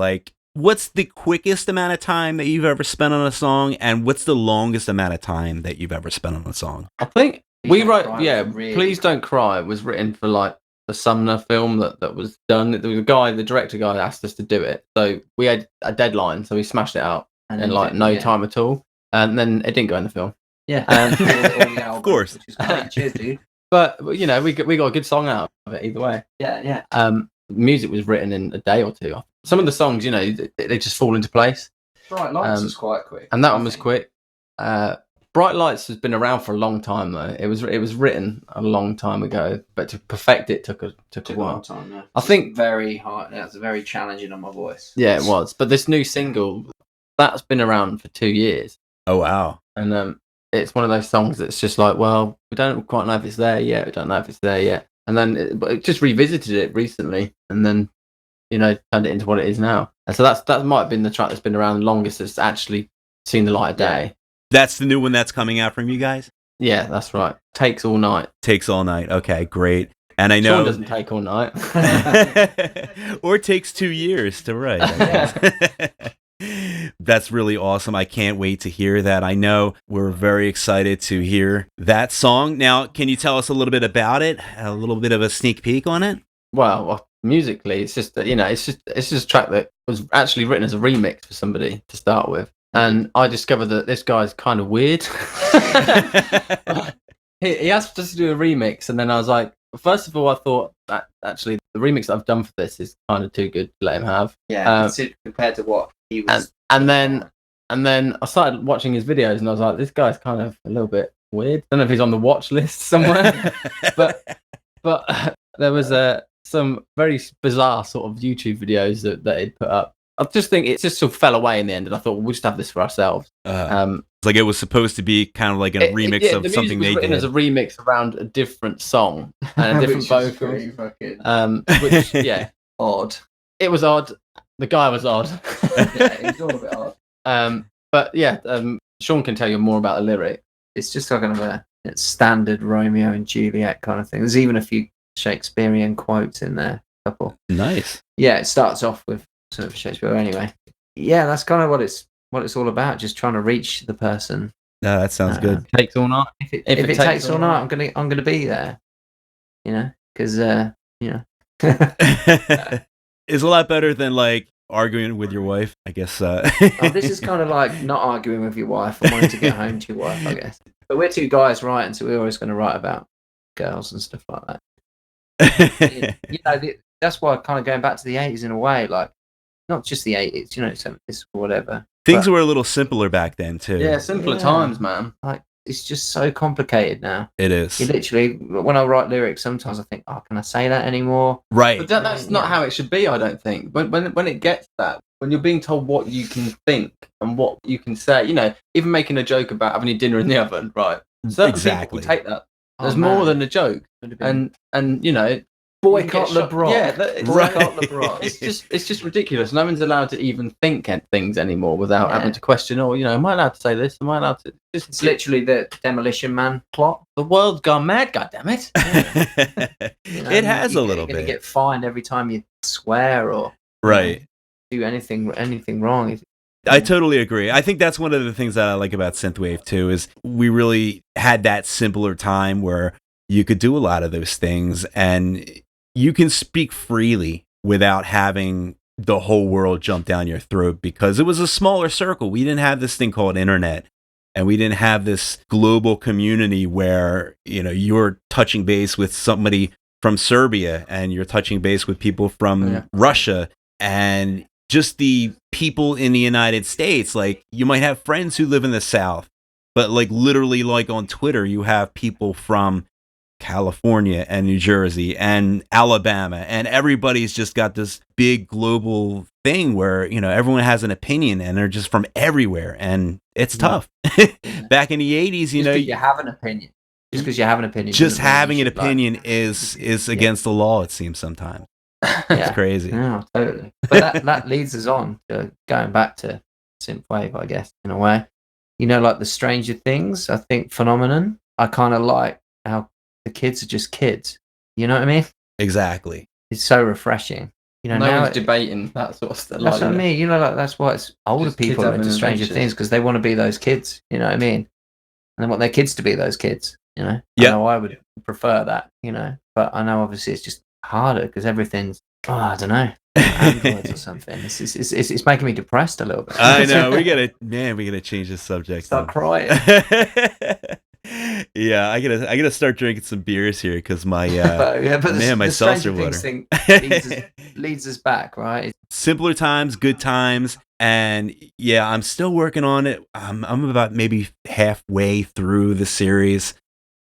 what's the quickest amount of time that you've ever spent on a song, and what's the longest amount of time that you've ever spent on a song? I think we wrote, Please Don't Cry was written for the Sumner film that was done. There was the director guy asked us to do it. So we had a deadline, so we smashed it out in no time at all. And then it didn't go in the film. Yeah. Of course. Which is great. Cheers, dude. But, we got a good song out of it either way. Yeah. Music was written in a day or two. Some of the songs, they just fall into place. Bright Lights was quite quick. And that one was quick. Bright Lights has been around for a long time, though. It was written a long time ago, but to perfect it took a while. Time, yeah. I think very hard. That's very challenging on my voice. Yeah, it was. But this new single, that's been around for 2 years. Oh wow! And it's one of those songs that's just we don't quite know if it's there yet. We don't know if it's there yet. And then it just revisited it recently, and then turned it into what it is now. And so that might have been the track that's been around the longest that's actually seen the light of day. That's the new one that's coming out from you guys? Yeah, that's right. Takes All Night. Takes All Night. Okay, great. And I know Sean doesn't take all night. Or it takes 2 years to write. That's really awesome. I can't wait to hear that. I know we're very excited to hear that song. Now, can you tell us a little bit about it? A little bit of a sneak peek on it? Well, musically, it's just it's just a track that was actually written as a remix for somebody to start with. And I discovered that this guy's kind of weird. He asked us to do a remix, and then I was like, first of all, I thought that actually the remix that I've done for this is kind of too good to let him have. Yeah, compared to what he was. And then I started watching his videos, and I was like, this guy's kind of a little bit weird. I don't know if he's on the watch list somewhere, but there was some very bizarre sort of YouTube videos that he'd put up. I just think it just sort of fell away in the end, and I thought, we'll just have this for ourselves. It's like it was supposed to be kind of like a remix of something they did. The music was written as a remix around a different song and a different vocal. Which, odd. It was odd. The guy was odd. It was all a bit odd. But Sean can tell you more about the lyric. It's just kind of a standard Romeo and Juliet kind of thing. There's even a few Shakespearean quotes in there. couple. Nice. Yeah, it starts off with sort of Shakespeare. Anyway, yeah, that's kind of what it's all about. Just trying to reach the person. No, that sounds good. Takes all night. If it takes all night, I'm gonna be there. You know, because you know. It's a lot better than like arguing with your wife, I guess. This is kind of like not arguing with your wife and wanting to get home to your wife, I guess. But we're two guys writing, so we're always going to write about girls and stuff like that. You know, that's why kind of going back to the 80s in a way, like not just the 80s, you know, 70s or whatever. Things were a little simpler back then too. Yeah, simpler times, man. Like it's just so complicated now. It is. You literally, when I write lyrics, sometimes I think, oh, can I say that anymore? Right. But that's not how it should be, I don't think. When it gets that, when you're being told what you can think and what you can say, you know, even making a joke about having your dinner in the oven, right? Certain people will take that. There's more than a joke, and you know, boycott LeBrock. Yeah, boycott LeBrock. It's just ridiculous. No one's allowed to even think things anymore without having to question. Oh, you know, am I allowed to say this? Am I allowed to? It's literally the Demolition Man plot. The world's gone mad. God damn it! You know, it has a little You're bit. gonna get fined every time you swear or Right. do anything wrong. I totally agree. I think that's one of the things that I like about synthwave too, is we really had that simpler time where you could do a lot of those things and you can speak freely without having the whole world jump down your throat, because it was a smaller circle. We didn't have this thing called internet, and we didn't have this global community where, you know, you're touching base with somebody from Serbia and you're touching base with people from Russia, and just the people in the United States. Like, you might have friends who live in the South, but like literally like on Twitter, you have people from California and New Jersey and Alabama, and everybody's just got this big global thing where, you know, everyone has an opinion and they're just from everywhere, and it's tough. Back in the 80s, you know, you have an opinion. Just because you have an opinion. Just having an opinion is against the law, it seems sometimes. It's crazy. Yeah, totally. But that leads us on to going back to synthwave, I guess, in a way. You know, like the Stranger Things, I think, phenomenon. I kind of like how the kids are just kids. You know what I mean? Exactly. It's so refreshing. You know, no one's debating that sort of stuff. That's what I mean. You know, like that's why it's older Just people are into Stranger Things, because they want to be those kids. You know what I mean? And they want their kids to be those kids. You know? Yeah. I know I would prefer that. You know, but I know obviously it's just harder because everything's, I don't know, androids or something. It's making me depressed a little bit. I know. We gotta change the subject. Start crying. Yeah, I gotta start drinking some beers here because my my the seltzer Stranger water Things thing leads us back, right? Simpler times, good times, and yeah, I'm still working on it. I'm about maybe halfway through the series.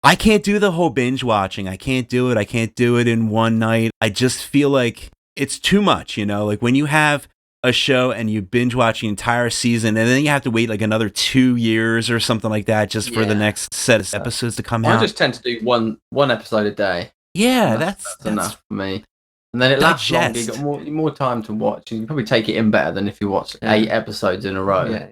I can't do the whole binge watching. I can't do it. I can't do it in one night. I just feel like it's too much, you know? Like when you have a show and you binge watch the entire season and then you have to wait like another 2 years or something like that just for the next set of episodes to come out. I just tend to do one episode a day. Yeah, that's enough for me. And then it lasts longer. You've got more time to watch, and you can probably take it in better than if you watch 8 episodes in a row.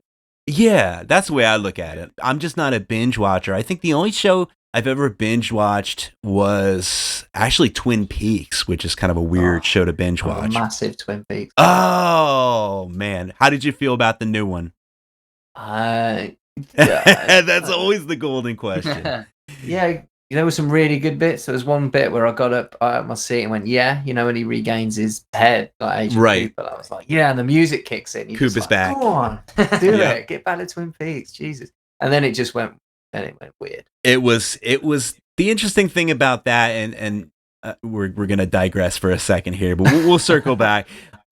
Yeah, that's the way I look at it. I'm just not a binge watcher. I think the only show I've ever binge watched was actually Twin Peaks, which is kind of a weird show to binge watch. A massive Twin Peaks. Oh man, how did you feel about the new one? That's always the golden question. Yeah, there were some really good bits. There was one bit where I got up out of my seat and went, "Yeah," you know, when he regains his head, like Agent Cooper. I was like, "Yeah," and the music kicks in. Cooper's back. Go on, do it. Get back to Twin Peaks, Jesus. And then it went weird. It was the interesting thing about that, and we're gonna digress for a second here, but we'll circle back.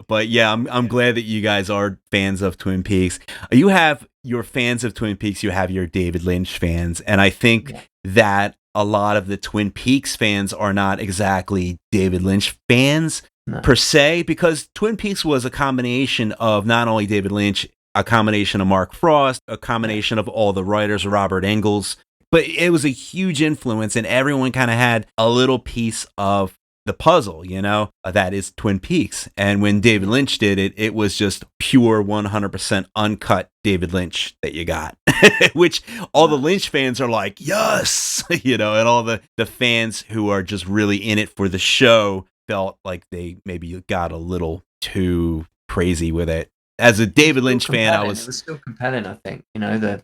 But yeah, I'm glad that you guys are fans of Twin Peaks. You have your fans of Twin Peaks, you have your David Lynch fans, and I think that a lot of the Twin Peaks fans are not exactly David Lynch fans per se, because Twin Peaks was a combination of not only David Lynch, a combination of Mark Frost, a combination of all the writers, Robert Engels, but it was a huge influence, and everyone kind of had a little piece of the puzzle, you know, that is Twin Peaks. And when David Lynch did it, it was just pure 100% uncut David Lynch that you got, which all the Lynch fans are like, yes, you know, and all the fans who are just really in it for the show felt like they maybe got a little too crazy with it. As a David Lynch fan, it was still compelling. I think the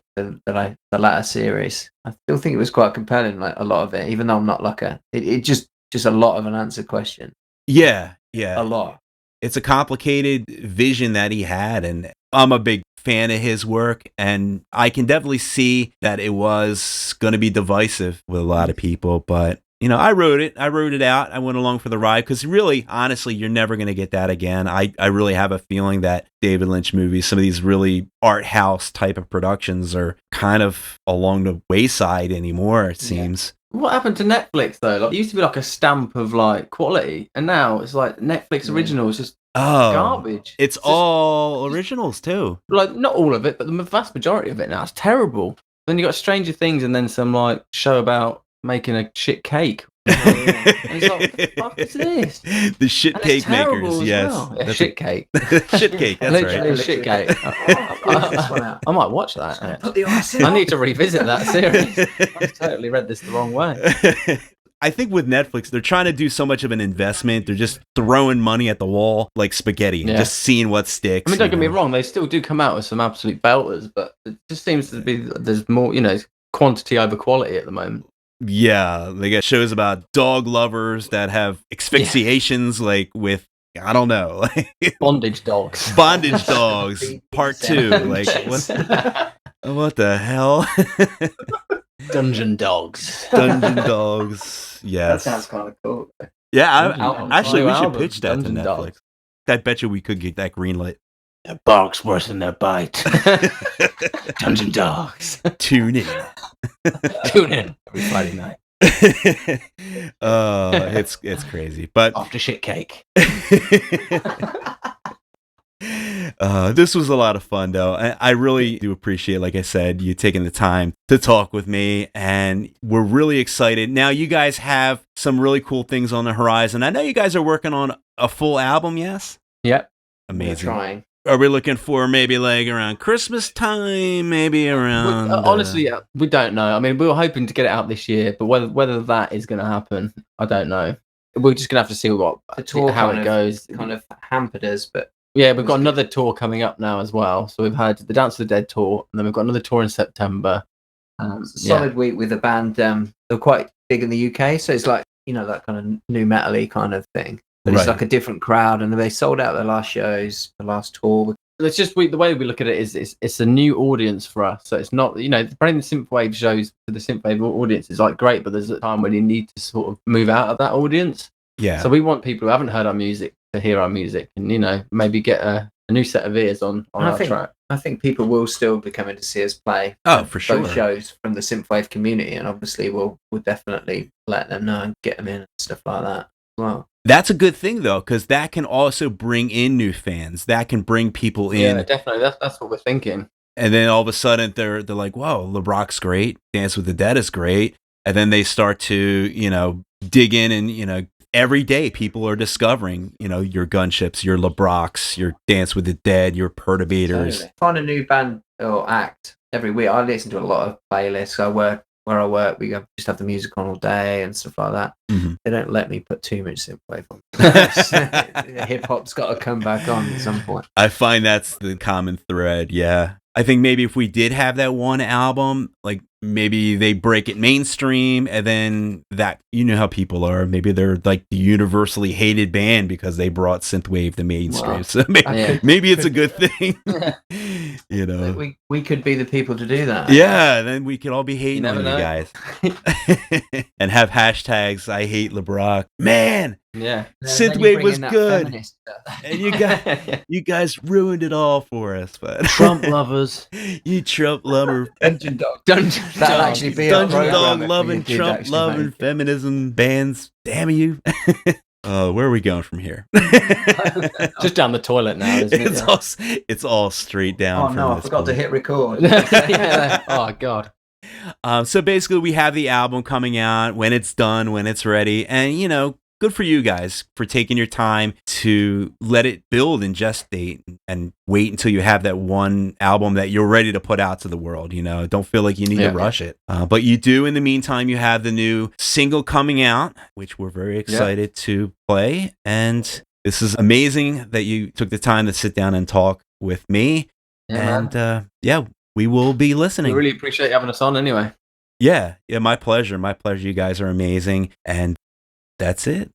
latter series. I still think it was quite compelling. Like a lot of it, even though I'm not like it just a lot of an answered question. Yeah, a lot. It's a complicated vision that he had, and I'm a big fan of his work, and I can definitely see that it was going to be divisive with a lot of people, but I wrote it out. I went along for the ride because really, honestly, you're never going to get that again. I really have a feeling that David Lynch movies, some of these really art house type of productions are kind of along the wayside anymore, it seems. What happened to Netflix though? Like, it used to be like a stamp of like quality, and now it's like Netflix original is just garbage. It's all originals too. Like not all of it, but the vast majority of it now. It's terrible. Then you got Stranger Things, and then some like show about making a shit cake. And it's like, what the fuck is this? The shit cake makers, yes. Well. Yeah, shit cake. Shit cake, that's literally right. Shit cake. I might watch that. Put the ice in. I need to revisit that series. I've totally read this the wrong way. I think with Netflix, they're trying to do so much of an investment. They're just throwing money at the wall like spaghetti, just seeing what sticks. I mean, don't get me wrong, they still do come out with some absolute belters, but it just seems to be there's more, quantity over quality at the moment. Yeah, they got shows about dog lovers that have asphyxiations, like with, I don't know, like bondage dogs. Bondage dogs, part 2. Like, what the hell? Dungeon dogs. Dungeon dogs. Yes. That sounds kind of cool. Yeah, actually, we should pitch that Dungeon to Netflix. Dogs. I bet you we could get that greenlit. Their bark's worse than their bite. Dungeon dogs. Tune in. Tune in every Friday night. It's crazy, but After shit cake. This was a lot of fun, though. I really do appreciate, like I said, you taking the time to talk with me, and we're really excited. Now, you guys have some really cool things on the horizon. I know you guys are working on a full album, yes? Yep. Amazing. We're trying. Are we looking for maybe like around Christmas time, maybe around... honestly, we don't know. I mean, we were hoping to get it out this year, but whether that is going to happen, I don't know. We're just going to have to see how it goes. Kind of hampered us, but... Yeah, we've got another tour coming up now as well. So we've had the Dance of the Dead tour, and then we've got another tour in September. It's a solid week with a band. They're quite big in the UK, so it's like, that kind of new metal-y kind of thing. But it's like a different crowd, and they sold out their last shows, the last tour. It's just the way we look at it is it's a new audience for us. So it's not, bringing the synthwave shows to the synthwave audience is like great, but there's a time when you need to sort of move out of that audience. Yeah. So we want people who haven't heard our music to hear our music, and maybe get a new set of ears on our track. I think people will still be coming to see us play. Oh, for sure. Both shows from the synthwave community, and obviously we'll definitely let them know and get them in and stuff like that as well. That's a good thing, though, because that can also bring in new fans. That can bring people in. Yeah, definitely. That's what we're thinking. And then all of a sudden, they're like, "Whoa, LeBrock's great. Dance with the Dead is great." And then they start to, dig in, and every day people are discovering, your Gunships, your LeBrocks, your Dance with the Dead, your Perturbators. Totally. Find a new band or act every week. I listen to a lot of playlists. Where I work, we just have the music on all day and stuff like that. Mm-hmm. They don't let me put too much synthwave on. Hip hop's got to come back on at some point. I find that's the common thread. Yeah. I think maybe if we did have that one album, like maybe they break it mainstream, and then that, how people are, maybe they're like the universally hated band because they brought synthwave to mainstream. Wow. So maybe it's a good thing. We could be the people to do that. Yeah, then we could all be hating on you guys. And have hashtags, I hate LeBrock. Man! Yeah. Synthwave was good. And you guys ruined it all for us. But Trump lovers. You Trump lover. Dungeon dog. That'll actually be Dungeon dog loving, Trump loving, feminism bands. Damn you. Where are we going from here? Just down the toilet now, isn't it? It's all straight down. Oh no, I forgot to hit record. Yeah. Oh God. So basically, we have the album coming out when it's done, when it's ready, and good for you guys for taking your time to let it build and gestate and wait until you have that one album that you're ready to put out to the world. Don't feel like you need to rush it. But you do. In the meantime, you have the new single coming out, which we're very excited to play. And this is amazing that you took the time to sit down and talk with me. And we will be listening. We really appreciate having us on anyway. Yeah, my pleasure. My pleasure. You guys are amazing. And that's it.